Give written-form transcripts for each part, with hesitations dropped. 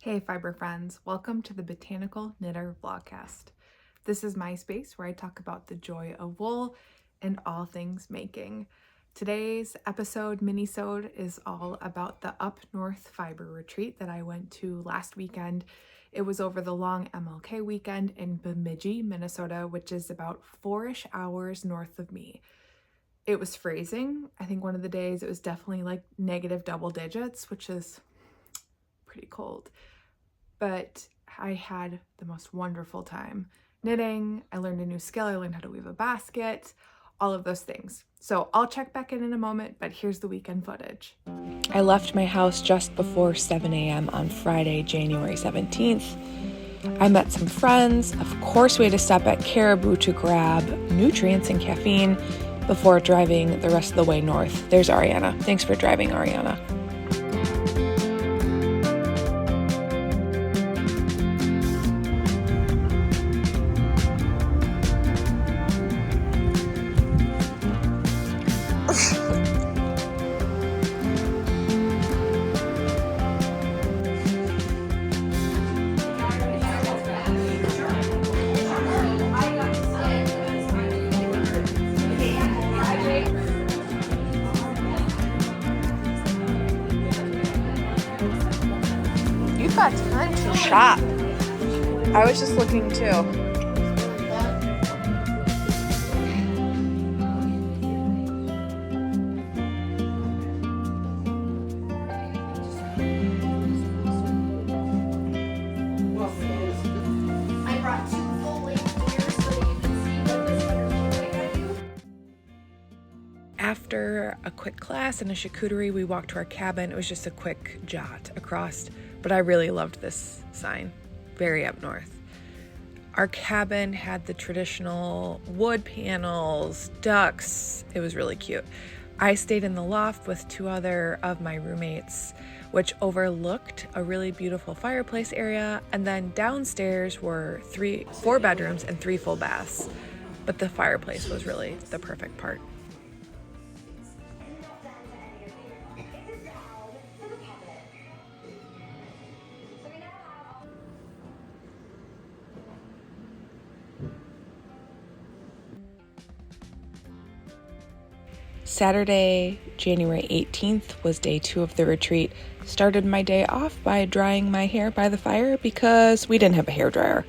Hey fiber friends, welcome to the Botanical Knitter Vlogcast. This is my space where I talk about the joy of wool and all things making. Today's minisode is all about the Up North Fiber Retreat that I went to last weekend. It was over the long MLK weekend in Bemidji, Minnesota, which is about 4-ish hours north of me. It was freezing. I think one of the days it was definitely like negative double digits, which is pretty cold. But I had the most wonderful time knitting. I learned a new skill. I learned how to weave a basket, all of those things. So I'll check back in a moment, but here's the weekend footage. I left my house just before 7 a.m. on Friday, January 17th. I met some friends. Of course, we had to stop at Caribou to grab nutrients and caffeine before driving the rest of the way north. There's Ariana. Thanks for driving, Ariana. You've got time to shop. I was just looking too. After a quick class and a charcuterie, we walked to our cabin. It was just a quick jot across, but I really loved this sign. Very up north. Our cabin had the traditional wood panels, ducks. It was really cute. I stayed in the loft with two other of my roommates, which overlooked a really beautiful fireplace area. And then downstairs were 4 bedrooms and 3 full baths. But the fireplace was really the perfect part. Saturday, January 18th was day 2 of the retreat. Started my day off by drying my hair by the fire because we didn't have a hairdryer.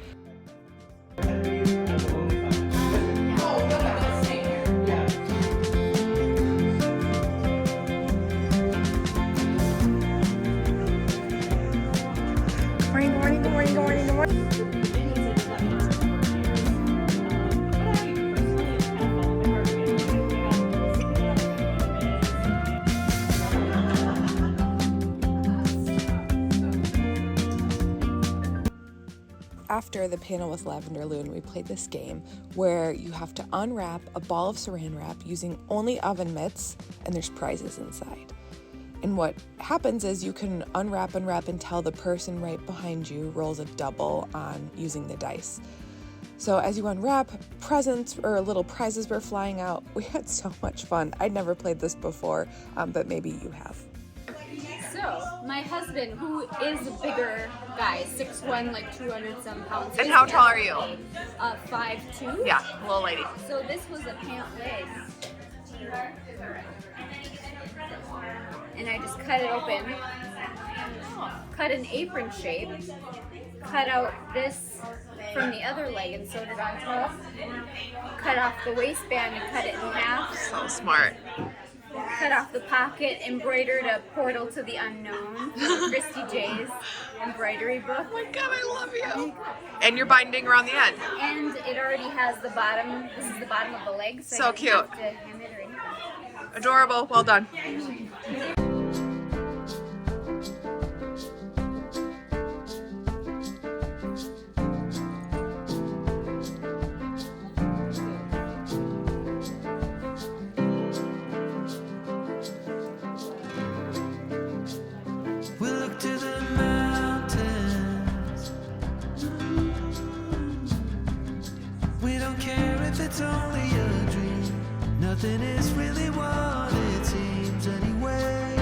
After the panel with Lavender, Lune, we played this game where you have to unwrap a ball of saran wrap using only oven mitts, and there's prizes inside. And what happens is you can unwrap until the person right behind you rolls a double on using the dice. So as you unwrap, presents or little prizes were flying out. We had so much fun. I'd never played this before, but maybe you have. So, my husband, who is a bigger guy, 6'1", like 200 some pounds. And how tall are you? 5'2". Yeah, little lady. So this was a pant leg. And I just cut it open, cut an apron shape, cut out this from the other leg and sewed it on top, cut off the waistband and cut it in half. So smart. Cut off the pocket, embroidered a portal to the unknown, Christy J's embroidery book. Oh my god, I love you. And you're binding around the end. And it already has the bottom. This is the bottom of the leg. So cute. Have to hem it or anything. Adorable. Well done. It's only a dream. Nothing is really what it seems anyway.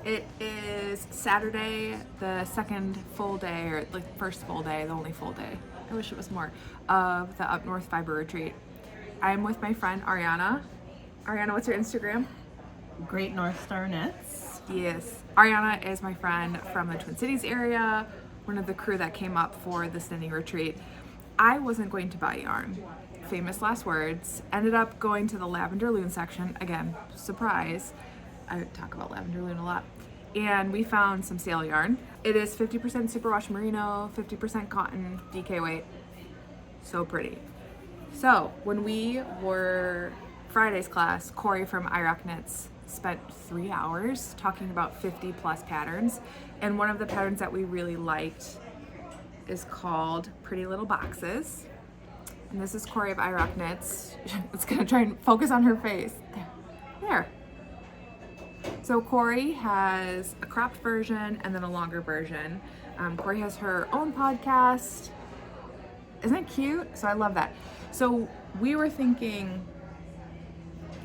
It is Saturday, the second full day, or like first full day, the only full day, I wish it was more, of the Up North Fiber Retreat. I'm with my friend Ariana. Ariana, what's your Instagram? Great North Star Knits. Yes. Ariana is my friend from the Twin Cities area, one of the crew that came up for this knitting retreat. I wasn't going to buy yarn. Famous last words. Ended up going to the Lavender Lune section. Again, surprise. I talk about Lavender Lune a lot. And we found some sale yarn. It is 50% superwash merino, 50% cotton, DK weight. So pretty. So when we were Friday's class, Corey from IROC Knits spent 3 hours talking about 50 plus patterns. And one of the patterns that we really liked is called Pretty Little Boxes. And this is Corey of IROC Knits. It's gonna try and focus on her face. There. So Corey has a cropped version and then a longer version. Corey has her own podcast. Isn't it cute? So I love that. So we were thinking,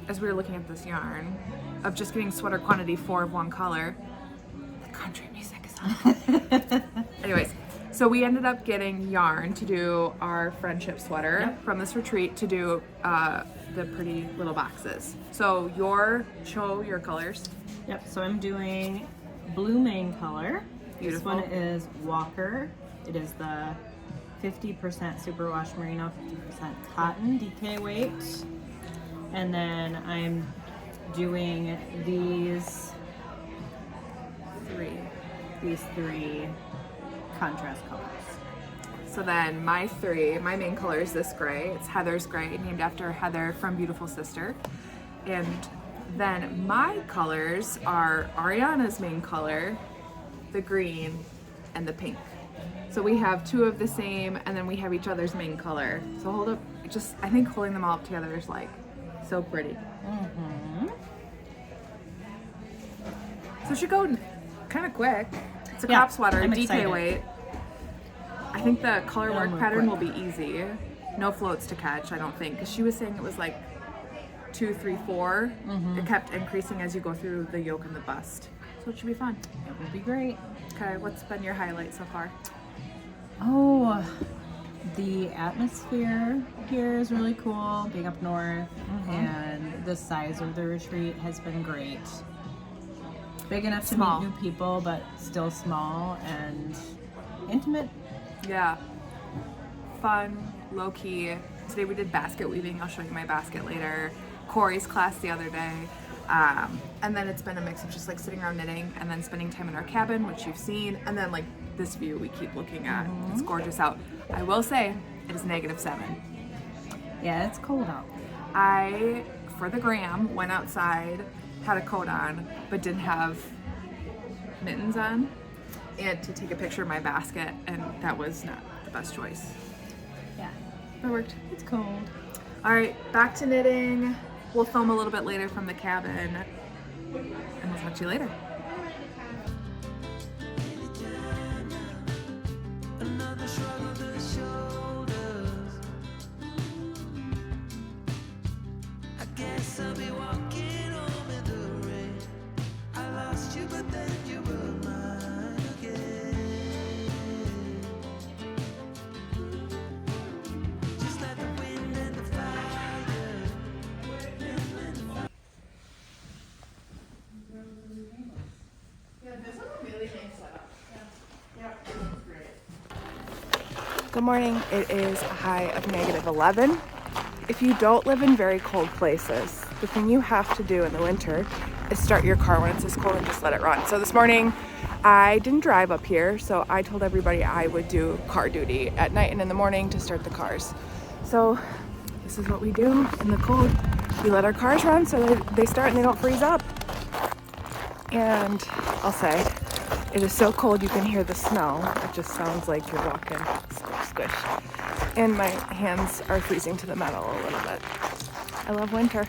as we were looking at this yarn, of just getting sweater quantity 4 of one color. The country music is on. Anyways, so we ended up getting yarn to do our friendship sweater from this retreat to do the Pretty Little Boxes. So show your colors. Yep, so I'm doing blue main color. Beautiful. This one is Walker. It is the 50% superwash merino, 50% cotton, DK weight. And then I'm doing these three contrast colors. So then my main color is this gray. It's Heather's gray, named after Heather from Beautiful Sister. And then my colors are Ariana's main color, the green, and the pink. So we have 2 of the same, and then we have each other's main color. So hold up, I think holding them all up together is like so pretty. Mm-hmm. So it should go kind of quick. It's a Yeah, crop sweater, I'm DK excited. weight. I think the color It'll work move pattern quick. will be easy. No floats to catch, I don't think, because she was saying it was like 2, 3, 4. Mm-hmm. It kept increasing as you go through the yoke and the bust. So it should be fun. It will be great. Okay, what's been your highlight so far? Oh, the atmosphere here is really cool, being up north, and the size of the retreat has been great. Big enough to Small. meet new people, but still small and intimate. Yeah. Fun, low key. Today we did basket weaving. I'll show you my basket later. Corey's class the other day. And then it's been a mix of just like sitting around knitting and then spending time in our cabin, which you've seen. And then like this view we keep looking at. It's gorgeous out. I will say it is -7. Yeah, it's cold out. I, for the gram, went outside, had a coat on, but didn't have mittens on, and to take a picture of my basket, and that was not the best choice. Yeah, But it worked. it's cold. All right, back to knitting. We'll film a little bit later from the cabin, and we'll talk to you later. Another shrug of the shoulders. I guess I'll be walking home in the rain. I lost you, but then you were mine again. Just like the wind and the fire. Good morning. It is a high of -11. If you don't live in very cold places, the thing you have to do in the winter is start your car when it's this cold and just let it run. So this morning I didn't drive up here, so I told everybody I would do car duty at night and in the morning to start the cars. So this is what we do in the cold. We let our cars run so that they start and they don't freeze up. And I'll say, it is so cold you can hear the snow. It just sounds like you're walking squish, squish. And my hands are freezing to the metal a little bit. I love winter.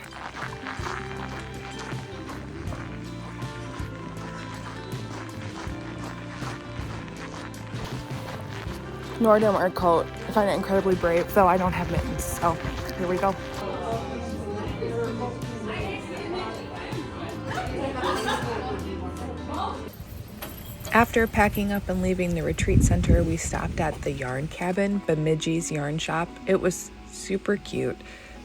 Nor don't wear a coat. I find it incredibly brave, though I don't have mittens. So here we go. After packing up and leaving the retreat center, we stopped at the yarn cabin, Bemidji's yarn shop. It was super cute.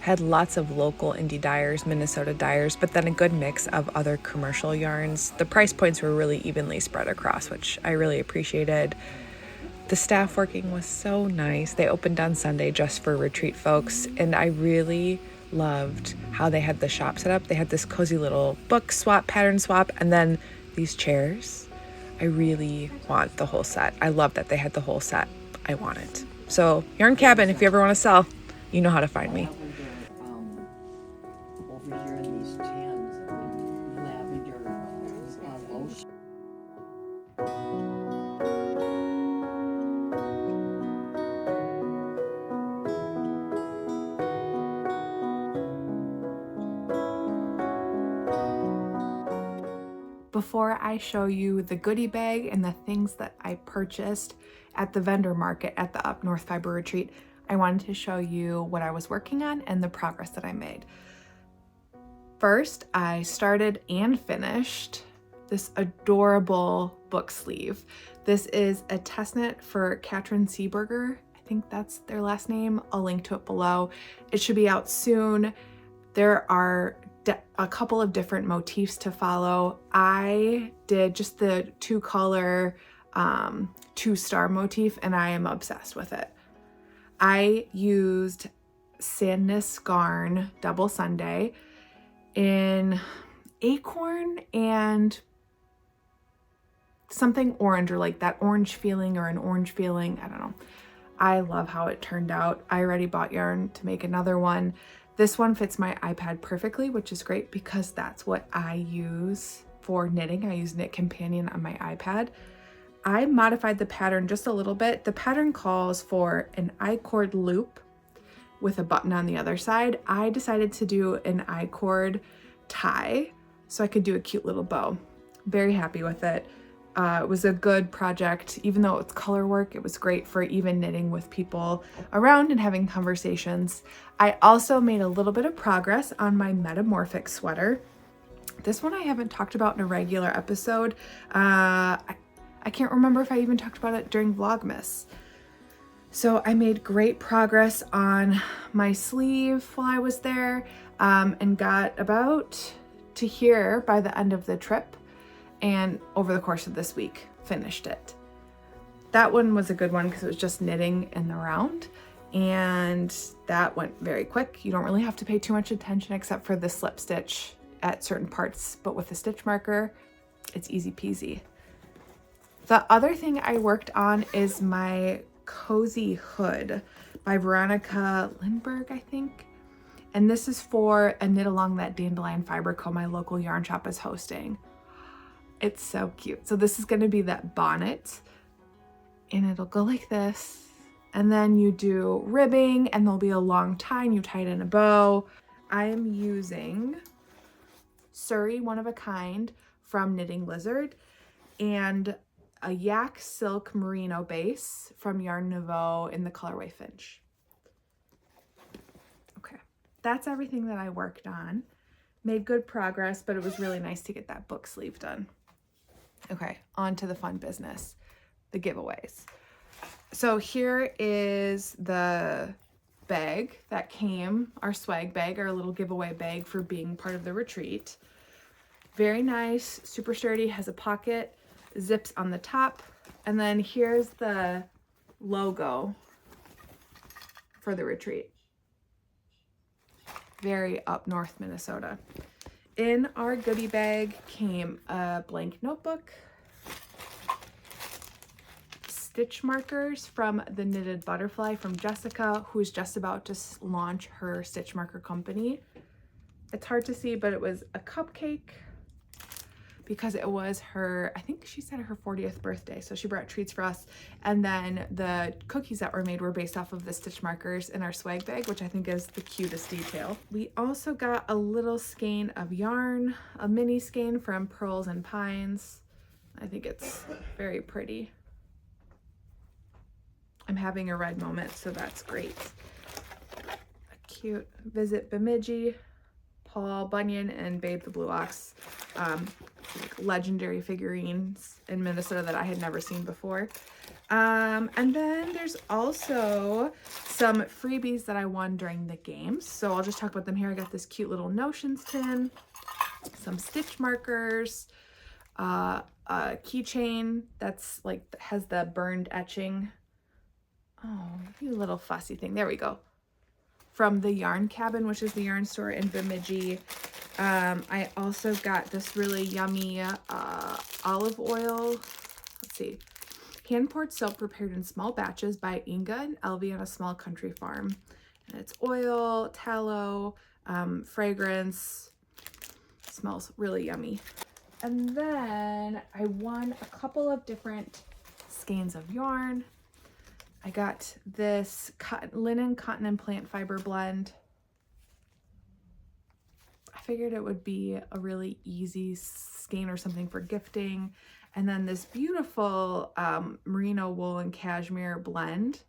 Had lots of local indie dyers, Minnesota dyers, but then a good mix of other commercial yarns. The price points were really evenly spread across, which I really appreciated. The staff working was so nice. They opened on Sunday just for retreat folks, and I really loved how they had the shop set up. They had this cozy little book swap, pattern swap, and then these chairs. I really want the whole set. I love that they had the whole set. I want it. So, Yarn Cabin, if you ever want to sell, you know how to find me. Over here in these tins of lavender lotion. Before I show you the goodie bag and the things that I purchased at the vendor market at the Up North Fiber Retreat, I wanted to show you what I was working on and the progress that I made. First, I started and finished this adorable book sleeve. This is a test knit for Katryn Seeburger. I think that's their last name. I'll link to it below. It should be out soon. There are a couple of different motifs to follow. I did just the 2-color 2-star motif, and I am obsessed with it. I used Sandnes Garn Double Sunday in Acorn and something orange, or like that orange feeling or an orange feeling. I don't know. I love how it turned out. I already bought yarn to make another one. This one fits my iPad perfectly, which is great because that's what I use for knitting. I use Knit Companion on my iPad. I modified the pattern just a little bit. The pattern calls for an I-cord loop with a button on the other side. I decided to do an I-cord tie so I could do a cute little bow. Very happy with it. It was a good project. Even though it's color work, it was great for even knitting with people around and having conversations. I also made a little bit of progress on my Metamorphic sweater. This one I haven't talked about in a regular episode. I can't remember if I even talked about it during Vlogmas. So I made great progress on my sleeve while I was there, and got about to here by the end of the trip. And over the course of this week, finished it. That one was a good one because it was just knitting in the round, and that went very quick. You don't really have to pay too much attention except for the slip stitch at certain parts, but with the stitch marker, it's easy peasy. The other thing I worked on is my Cozy hood by Veronika Lindberg, I think. And this is for a Knit Along That Dandelion Fiber Co. my local yarn shop is hosting. It's so cute. So this is going to be that bonnet, and it'll go like this. And then you do ribbing, and there'll be a long tie, and you tie it in a bow. I am using Suri One of a Kind from Knitting Lizard and a yak silk merino base from Yarn Nouveau in the colorway Finch. Okay, that's everything that I worked on. Made good progress, but it was really nice to get that book sleeve done. Okay, on to the fun business, the giveaways. So here is the bag that came, our swag bag, our little giveaway bag for being part of the retreat. Very nice, super sturdy, has a pocket, zips on the top, and then here's the logo for the retreat. Very up north Minnesota. In our goodie bag came a blank notebook, stitch markers from the Knitted Butterfly from Jessica, who's just about to launch her stitch marker company. It's hard to see, but it was a cupcake because it was her, I think she said her 40th birthday, so she brought treats for us. And then the cookies that were made were based off of the stitch markers in our swag bag, which I think is the cutest detail. We also got a little skein of yarn, a mini skein from Pearls and Pines. I think it's very pretty. I'm having a red moment, so that's great. A cute Visit Bemidji, Paul Bunyan, and Babe the Blue Ox. legendary figurines in Minnesota that I had never seen before. And then there's also some freebies that I won during the games. So I'll just talk about them here. I got this cute little notions tin, some stitch markers, a keychain that's like has the burned etching. Oh, you little fussy thing. There we go. From the Yarn Cabin, which is the yarn store in Bemidji. I also got this really yummy olive oil. Let's see. Hand-poured soap prepared in small batches by Inga and Elvie on a small country farm. And it's oil, tallow, fragrance. Smells really yummy. And then I won a couple of different skeins of yarn. I got this linen, cotton, and plant fiber blend. I figured it would be a really easy skein or something for gifting. And then this beautiful merino wool and cashmere blend,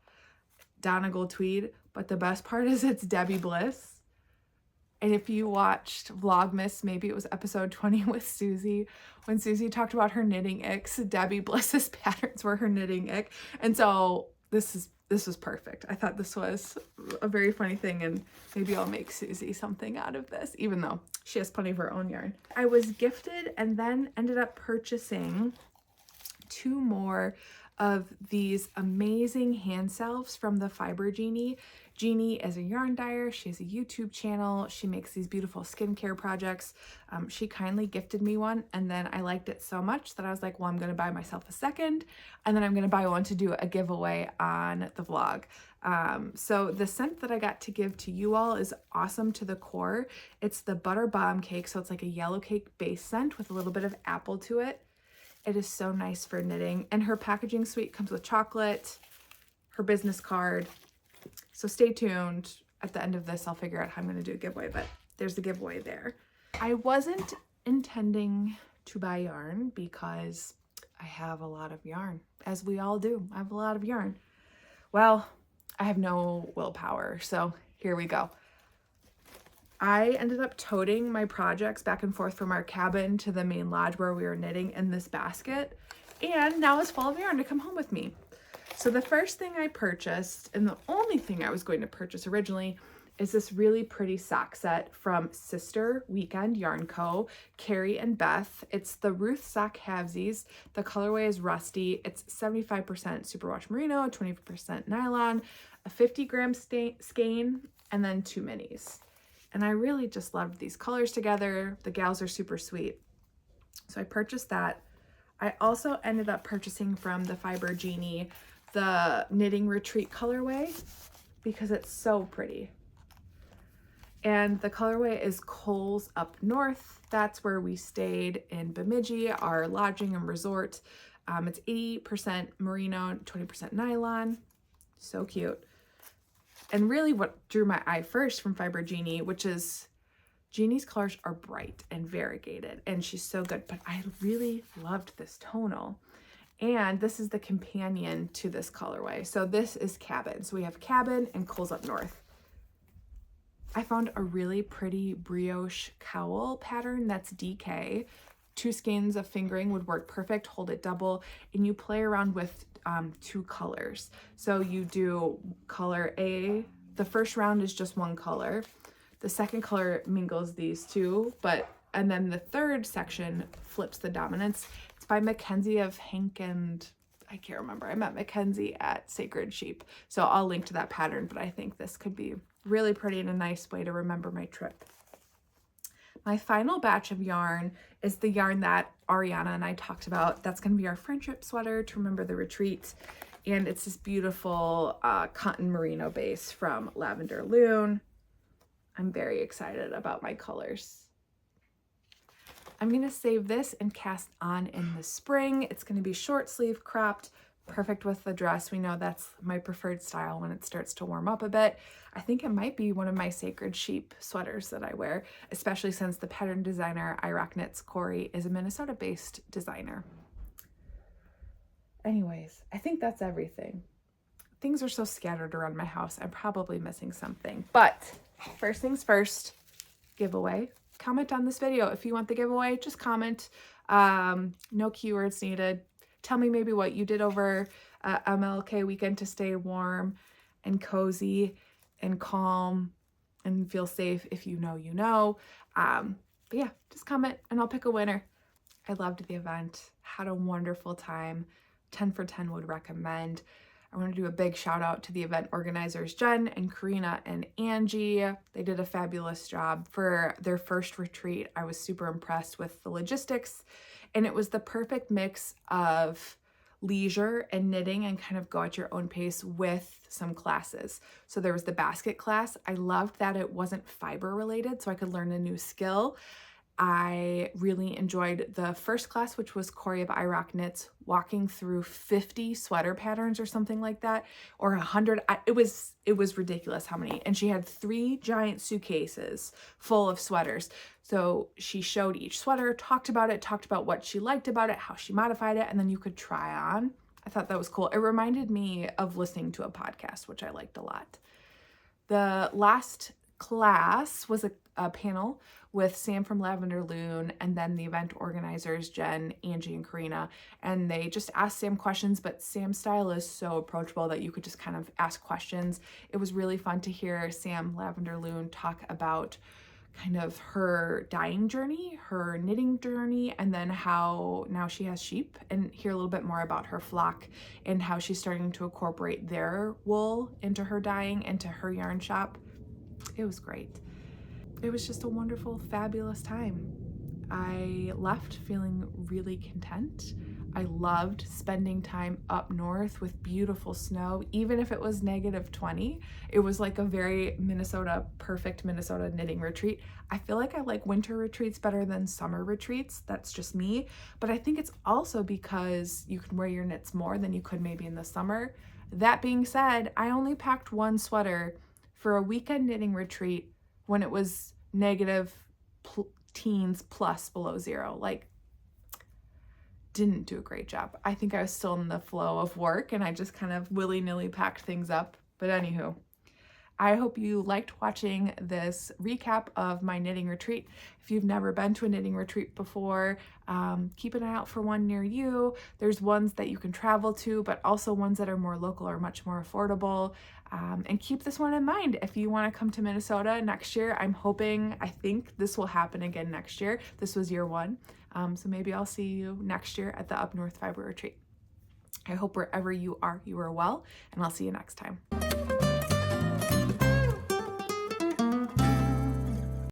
Donegal tweed. But the best part is it's Debbie Bliss. And if you watched Vlogmas, maybe it was episode 20 with Susie, when Susie talked about her knitting icks, Debbie Bliss's patterns were her knitting ick. And so this was perfect. I thought this was a very funny thing, and maybe I'll make Susie something out of this, even though she has plenty of her own yarn. I was gifted and then ended up purchasing 2 more of these amazing hand salves from the Fiber Genie. Jeannie is a yarn dyer. She has a YouTube channel. She makes these beautiful skincare projects. She kindly gifted me one, and then I liked it so much that I was like, well, I'm going to buy myself a second, and then I'm going to buy one to do a giveaway on the vlog. So the scent that I got to give to you all is awesome to the core. It's the Butter Bomb Cake, so it's like a yellow cake base scent with a little bit of apple to it. It is so nice for knitting, and her packaging suite comes with chocolate, her business card. So stay tuned. At the end of this, I'll figure out how I'm going to do a giveaway, but there's the giveaway there. I wasn't intending to buy yarn because I have a lot of yarn, as we all do. I have a lot of yarn. Well, I have no willpower, so here we go. I ended up toting my projects back and forth from our cabin to the main lodge where we were knitting in this basket, and now it's full of yarn to come home with me. So the first thing I purchased, and the only thing I was going to purchase originally, is this really pretty sock set from Sister Weekend Yarn Co, Carrie and Beth. It's the Ruth sock halvesies. The colorway is rusty. It's 75% superwash merino, 20% nylon, a 50-gram skein, and then 2 minis. And I really just loved these colors together. The gals are super sweet. So I purchased that. I also ended up purchasing from the Fiber Genie the Knitting Retreat colorway because it's so pretty. And the colorway is Coles Up North. That's where we stayed in Bemidji, our lodging and resort. It's 80% merino, 20% nylon. So cute. And really what drew my eye first from Fiber Genie, which is Jeannie's colors are bright and variegated, and she's so good, but I really loved this tonal. And this is the companion to this colorway. So this is Cabin. So we have Cabin and Coles Up North. I found a really pretty brioche cowl pattern that's DK. 2 skeins of fingering would work perfect. Hold it double, and you play around with 2 colors. So you do color A. The first round is just 1 color. The second color mingles these 2, and then the third section flips the dominance. It's by Makenzie of Hank and I can't remember. I met Makenzie at Sacred Sheep. So I'll link to that pattern, but I think this could be really pretty and a nice way to remember my trip. My final batch of yarn is the yarn that Ariana and I talked about. That's going to be our friendship sweater to remember the retreat. And it's this beautiful cotton merino base from Lavender Lune. I'm very excited about my colors. I'm going to save this and cast on in the spring. It's going to be short sleeve cropped, perfect with the dress. We know that's my preferred style when it starts to warm up a bit. I think it might be one of my Sacred Sheep sweaters that I wear, especially since the pattern designer I Rock Knits Corey is a Minnesota-based designer. Anyways, I think that's everything. Things are so scattered around my house. I'm probably missing something, but first things first, giveaway. Comment on this video if you want the giveaway. Just comment. No keywords needed. Tell me maybe what you did over MLK weekend to stay warm and cozy and calm and feel safe. If you know, you know. But yeah, just comment and I'll pick a winner. I loved the event, had a wonderful time. 10 for 10 would recommend. I want to do a big shout out to the event organizers, Jen and Karina and Angie. They did a fabulous job for their first retreat. I was super impressed with the logistics, and it was the perfect mix of leisure and knitting and kind of go at your own pace with some classes. So there was the basket class. I loved that it wasn't fiber related, so I could learn a new skill. I really enjoyed the first class, which was Corey of iRock Knits, walking through 50 sweater patterns or something like that, or 100. It was ridiculous how many. And she had 3 giant suitcases full of sweaters. So she showed each sweater, talked about what she liked about it, how she modified it, and then you could try on. I thought that was cool. It reminded me of listening to a podcast, which I liked a lot. The last class was a panel with Sam from Lavender, Lune, and then the event organizers, Jen, Angie, and Karina. And they just asked Sam questions, but Sam's style is so approachable that you could just kind of ask questions. It was really fun to hear Sam, Lavender, Lune talk about kind of her dyeing journey, her knitting journey, and then how now she has sheep, and hear a little bit more about her flock and how she's starting to incorporate their wool into her dyeing, into her yarn shop. It was great. It was just a wonderful, fabulous time. I left feeling really content. I loved spending time up north with beautiful snow, even if it was -20. It was like a very perfect Minnesota knitting retreat. I feel like I like winter retreats better than summer retreats. That's just me. But I think it's also because you can wear your knits more than you could maybe in the summer. That being said, I only packed 1 sweater for a weekend knitting retreat when it was teens plus below 0. Like, didn't do a great job. I think I was still in the flow of work and I just kind of willy-nilly packed things up. But anywho, I hope you liked watching this recap of my knitting retreat. If you've never been to a knitting retreat before, keep an eye out for one near you. There's ones that you can travel to, but also ones that are more local or much more affordable. And keep this one in mind if you want to come to Minnesota next year. I think this will happen again next year. This was year 1. So maybe I'll see you next year at the Up North Fiber Retreat. I hope wherever you are well, and I'll see you next time.